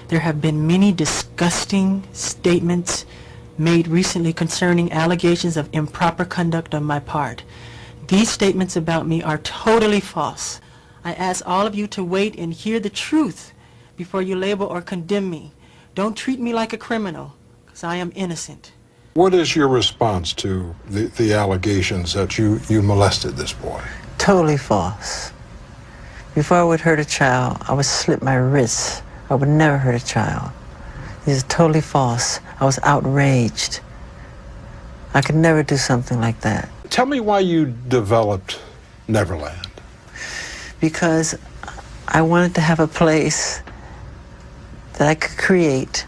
There have been many disgusting statements made recently concerning allegations of improper conduct on my part. These statements about me are totally false. I ask all of you to wait and hear the truth before you label or condemn me. Don't treat me like a criminal, because I am innocent. What is your response to the allegations that you molested this boy? Totally false. Before I would hurt a child, I would slit my wrists. I would never hurt a child. These are totally false. I was outraged. I could never do something like that. Tell me why you developed Neverland. Because I wanted to have a place that I could create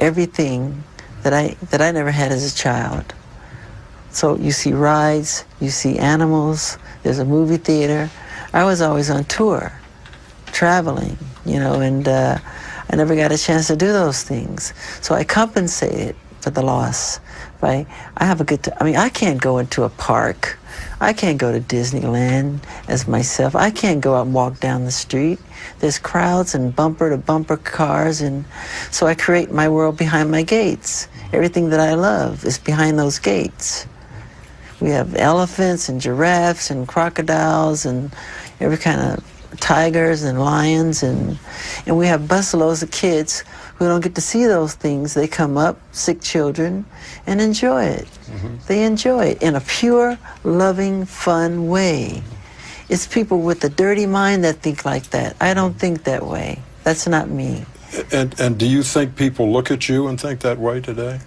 everything that I never had as a child. So you see rides, you see animals, there's a movie theater. I was always on tour, traveling, you know, and I never got a chance to do those things. So I compensated for the loss. I have a good time. I mean, I can't go into a park. I can't go to Disneyland as myself. I can't go out and walk down the street. There's crowds and bumper-to-bumper cars, and so I create my world behind my gates. Everything that I love is behind those gates. We have elephants and giraffes and crocodiles and every kind of tigers and lions, and we have busloads of kids who don't get to see those things. They come up, sick children, and enjoy it. Mm-hmm. They enjoy it in a pure, loving, fun way. It's people with a dirty mind that think like that. I don't think that way. That's not me. And do you think people look at you and think that way today?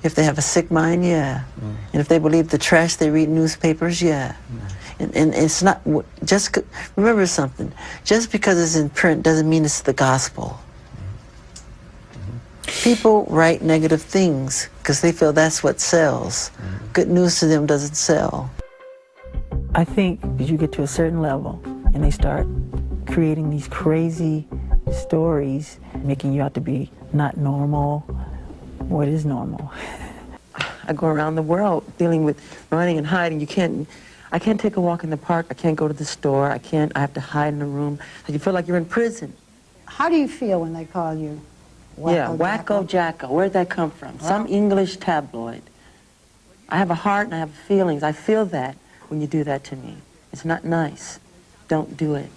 If they have a sick mind, yeah. Mm. And if they believe the trash they read in newspapers, yeah. Mm. And it's not, just, remember something, just because it's in print doesn't mean it's the gospel. People write negative things because they feel that's what sells. Mm-hmm. Good news to them doesn't sell. I think as you get to a certain level and they start creating these crazy stories, making you out to be not normal, what is normal? I go around the world dealing with running and hiding. I can't take a walk in the park. I can't go to the store. I have to hide in a room. You feel like you're in prison. How do you feel when they call you Wacko Jacko? Where'd that come from? Well, some English tabloid. I have a heart and I have feelings. I feel that when you do that to me. It's not nice. Don't do it.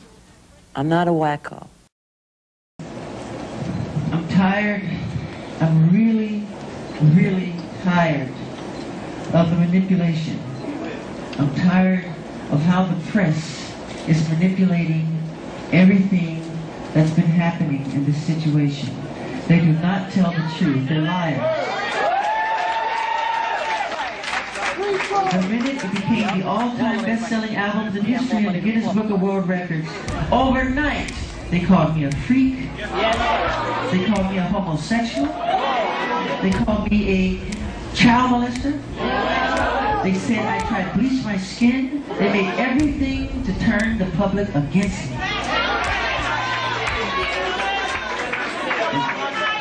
I'm not a wacko. I'm tired. I'm really, really tired of the manipulation. I'm tired of how the press is manipulating everything that's been happening in this situation. They do not tell the truth. They're liars. The minute it became the all-time best-selling albums in history in the Guinness Book of World Records, overnight, they called me a freak. They called me a homosexual. They called me a child molester. They said I tried to bleach my skin. They made everything to turn the public against me.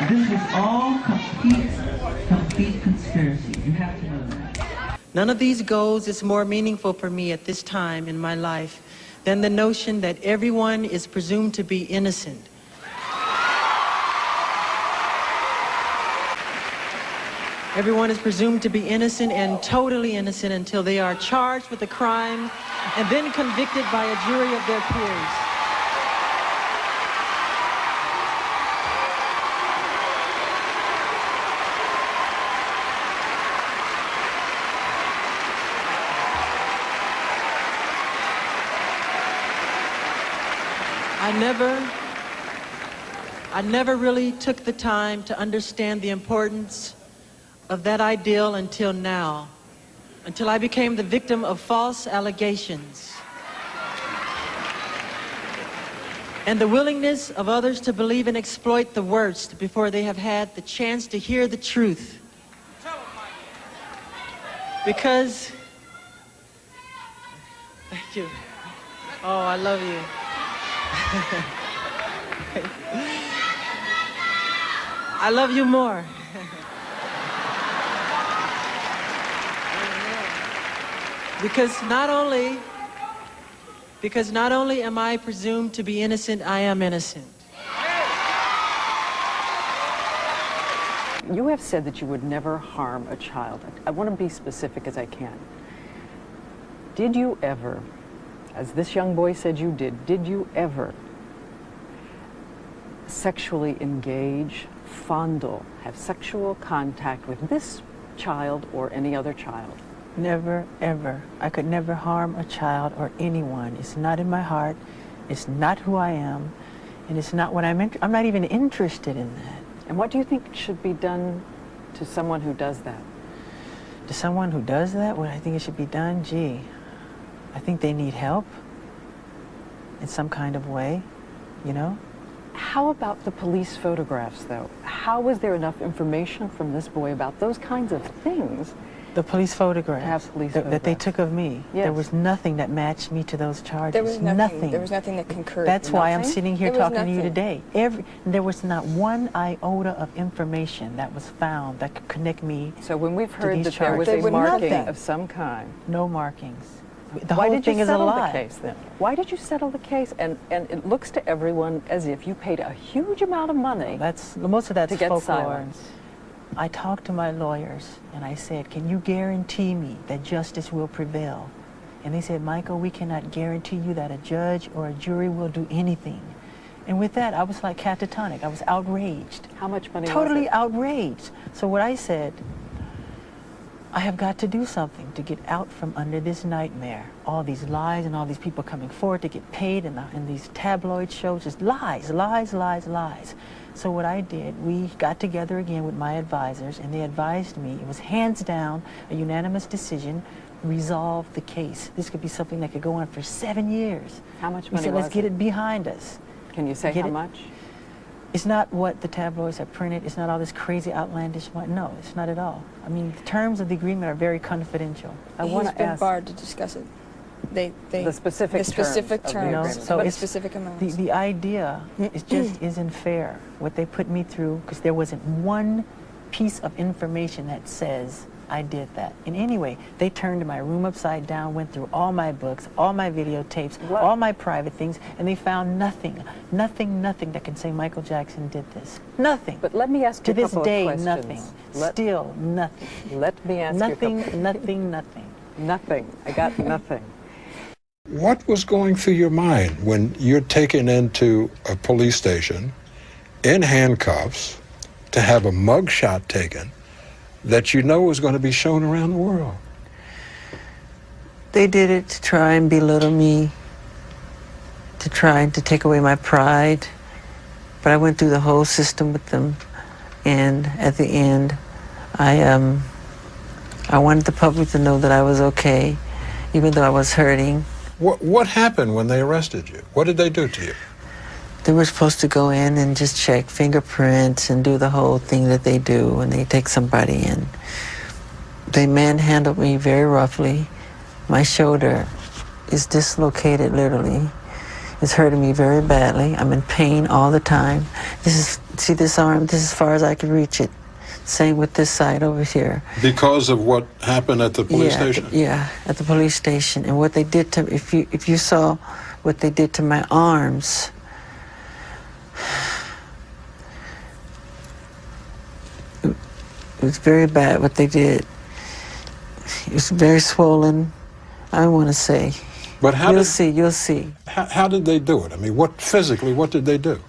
This was all complete conspiracy. You have to know that. None of these goals is more meaningful for me at this time in my life than the notion that everyone is presumed to be innocent. Everyone is presumed to be innocent and totally innocent until they are charged with a crime and then convicted by a jury of their peers. I never really took the time to understand the importance of that ideal until now, until I became the victim of false allegations. And the willingness of others to believe and exploit the worst before they have had the chance to hear the truth. Because, thank you. Oh, I love you. I love you more. Because not only am I presumed to be innocent, I am innocent. You have said that you would never harm a child. I want to be specific as I can. Did you ever, as this young boy said you did you ever sexually engage, fondle, have sexual contact with this child or any other child? Never, ever. I could never harm a child or anyone. It's not in my heart. It's not who I am. And it's not what I'm not even interested in that. And what do you think should be done to someone who does that? To someone who does that, what I think it should be done, gee, I think they need help in some kind of way, you know? How about the police photographs, though? How was there enough information from this boy about those kinds of things? The police photographs, Have police that they photographs. took of me. Yes. There was nothing that matched me to those charges. There was nothing. There was nothing that concurred. That's why I'm Nothing? sitting here There was talking to you nothing. today. There was not one iota of information that was found that could connect me. So when we've to heard these that there was charges. a There was marking nothing. of some kind, No markings. The why whole did thing you is a settle lie. the case then? Why did you settle the case? And it looks to everyone as if you paid a huge amount of money. Most of that's To get folklore. silence. I talked to my lawyers and I said, can you guarantee me that justice will prevail? And they said, Michael, we cannot guarantee you that a judge or a jury will do anything. And with that, I was like catatonic. I was outraged. How much money Totally was it? outraged. So what I said, I have got to do something to get out from under this nightmare. All these lies and all these people coming forward to get paid in these tabloid shows, just lies, lies, lies, lies. So what I did, we got together again with my advisors and they advised me, it was hands down, a unanimous decision, resolve the case. This could be something that could go on for 7 years. How much We money said, was let's get it? it behind us. Can you say Get how it? much? It's not what the tabloids have printed. It's not all this crazy outlandish one. No, it's not at all. I mean, the terms of the agreement are very confidential. I want He's to been ask barred to discuss it. the specific the specific terms of the terms, agreement. So but it's specific amounts. the idea is just isn't fair. What they put me through, because there wasn't one piece of information that says I did that. And anyway, they turned my room upside down, went through all my books, all my videotapes, What? all my private things, and they found nothing that can say Michael Jackson did this. Nothing. But let me ask to you a this couple day, of questions. nothing. Still nothing. Let me ask you a Nothing, couple. nothing, nothing. Nothing. I got nothing. What was going through your mind when you're taken into a police station in handcuffs to have a mug shot taken that you know is going to be shown around the world? They did it to try and belittle me, to try to take away my pride. But I went through the whole system with them, and at the end, I wanted the public to know that I was okay, even though I was hurting. What happened when they arrested you? What did they do to you? They were supposed to go in and just check fingerprints and do the whole thing that they do when they take somebody in. They manhandled me very roughly. My shoulder is dislocated, literally. It's hurting me very badly. I'm in pain all the time. See this arm? This is as far as I can reach it. Same with this side over here. Because of what happened at the police station? At the police station. And what they did to, if you saw what they did to my arms, it was very bad what they did. It was very swollen, I want to say. But how You'll did, see, you'll see. how did they do it? I mean, what did they do?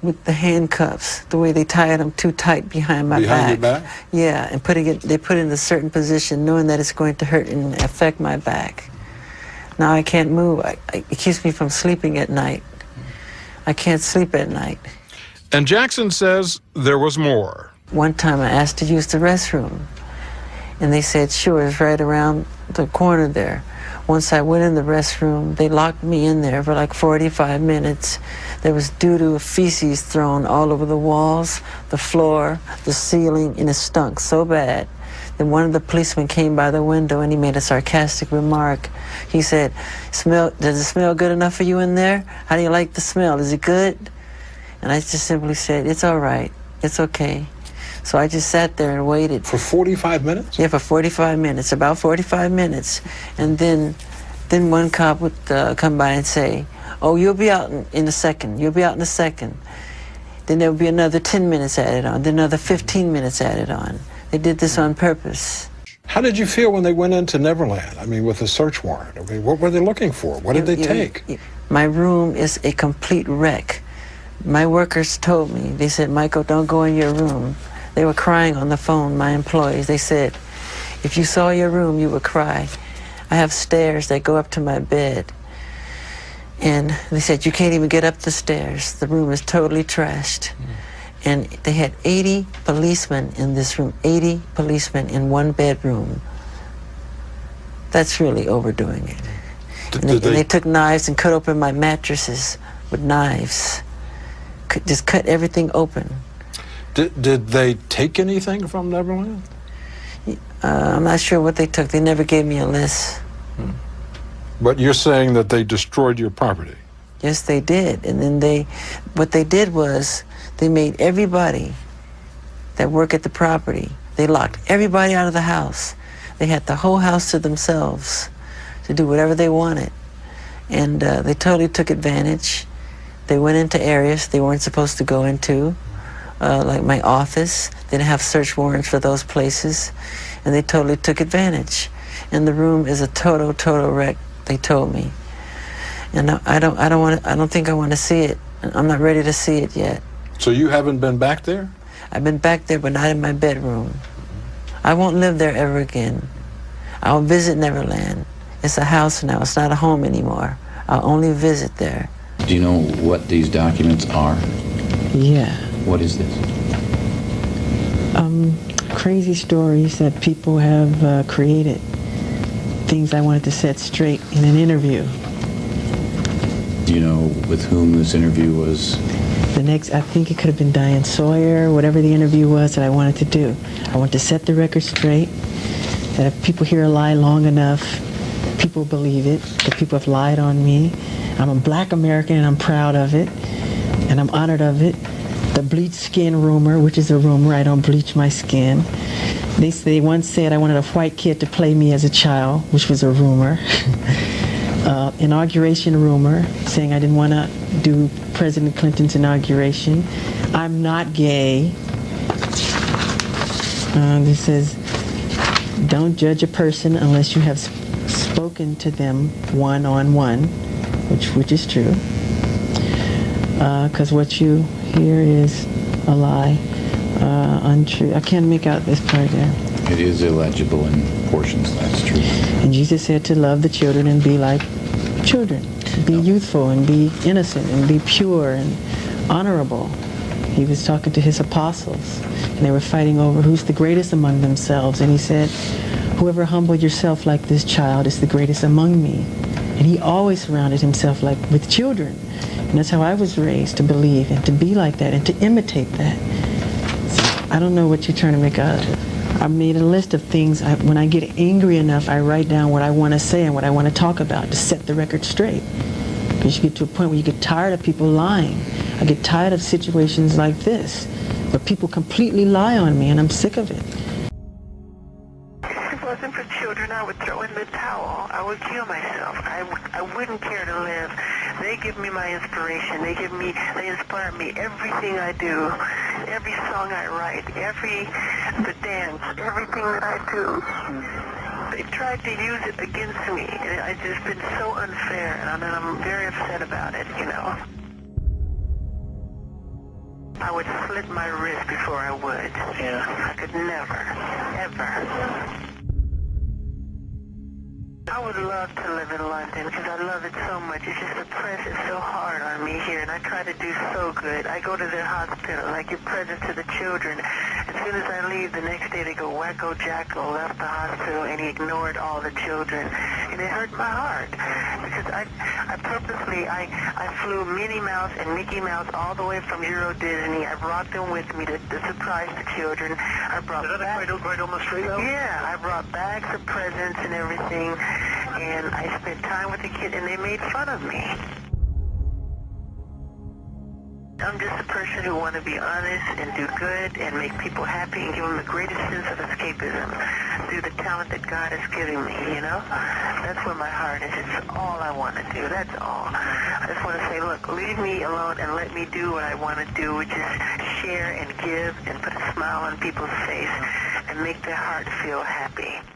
With the handcuffs, the way they tied them too tight behind my Behind your back. back? Yeah, and they put it in a certain position, knowing that it's going to hurt and affect my back. Now I can't move. It keeps me from sleeping at night. I can't sleep at night. And Jackson says there was more. One time I asked to use the restroom, and they said, sure, it's right around the corner there. Once I went in the restroom, they locked me in there for like 45 minutes. There was doo-doo of feces thrown all over the walls, the floor, the ceiling, and it stunk so bad. Then one of the policemen came by the window and he made a sarcastic remark. He said, does it smell good enough for you in there? How do you like the smell? Is it good? And I just simply said, it's all right. It's okay. So I just sat there and waited. For 45 minutes? Yeah, for 45 minutes, about 45 minutes. And then one cop would come by and say, oh, you'll be out in a second. You'll be out in a second. Then there would be another 10 minutes added on, then another 15 minutes added on. They did this on purpose. How did you feel when they went into Neverland? I mean, with a search warrant. I mean, what were they looking for? What did they take? My room is a complete wreck. My workers told me, they said, Michael, don't go in your room. They were crying on the phone, my employees. They said, if you saw your room, you would cry. I have stairs that go up to my bed. And they said, you can't even get up the stairs. The room is totally trashed. And they had 80 policemen in this room, 80 policemen in one bedroom. That's really overdoing it. And they took knives and cut open my mattresses with knives. Just cut everything open. Did they take anything from Neverland? I'm not sure what they took. They never gave me a list. But you're saying that they destroyed your property? Yes, they did. And then what they did was they made everybody that work at the property, they locked everybody out of the house. They had the whole house to themselves to do whatever they wanted. And they totally took advantage. They went into areas they weren't supposed to go into, like my office. They didn't have search warrants for those places. And they totally took advantage. And the room is a total wreck, they told me. And I don't think I want to see it. I'm not ready to see it yet. So you haven't been back there? I've been back there, but not in my bedroom. I won't live there ever again. I'll visit Neverland. It's a house now. It's not a home anymore. I'll only visit there. Do you know what these documents are? Yeah. What is this? Crazy stories that people have created. Things I wanted to set straight in an interview. Do you know with whom this interview was? I think it could have been Diane Sawyer, whatever the interview was that I wanted to do. I want to set the record straight, that if people hear a lie long enough, people believe it, that people have lied on me. I'm a black American and I'm proud of it, and I'm honored of it. The bleach skin rumor, which is a rumor, I don't bleach my skin. They once said I wanted a white kid to play me as a child, which was a rumor. Inauguration rumor, saying I didn't want to do President Clinton's inauguration. I'm not gay. This says, don't judge a person unless you have spoken to them one-on-one, which is true. Because what you hear is a lie, untrue. I can't make out this part there. It is illegible in portions, that's true. And Jesus said to love the children and be like children. Be youthful and be innocent and be pure and honorable. He was talking to his apostles, and they were fighting over who's the greatest among themselves. And he said, whoever humbled yourself like this child is the greatest among me. And he always surrounded himself with children. And that's how I was raised, to believe and to be like that and to imitate that. So I don't know what you're trying to make out of it. I made a list of things. When I get angry enough, I write down what I want to say and what I want to talk about to set the record straight. Because you get to a point where you get tired of people lying. I get tired of situations like this, where people completely lie on me, and I'm sick of it. If it wasn't for children, I would throw in the towel. I would kill myself. I wouldn't care to live. They give me my inspiration. They inspire me. Everything I do, every song I write, the dance, everything that I do. They tried to use it against me, and it's just been so unfair, and I'm very upset about it, you know. I would slit my wrist before I would. Yeah. I could never, ever. I would love to live in London because I love it so much. It's just the press is so hard on me here, and I try to do so good. I go to their hospital, and I give presents to the children. As soon as I leave, the next day they go, Wacko Jacko left the hospital, and he ignored all the children. And it hurt my heart because I purposely flew Minnie Mouse and Mickey Mouse all the way from Euro Disney. I brought them with me to surprise the children. I brought bags. Right on the street now? Yeah, I brought bags of presents and everything. And I spent time with the kid, and they made fun of me. I'm just a person who wants to be honest and do good and make people happy and give them the greatest sense of escapism through the talent that God has given me, you know? That's where my heart is. It's all I want to do. That's all. I just want to say, look, leave me alone and let me do what I want to do, which is share and give and put a smile on people's face and make their heart feel happy.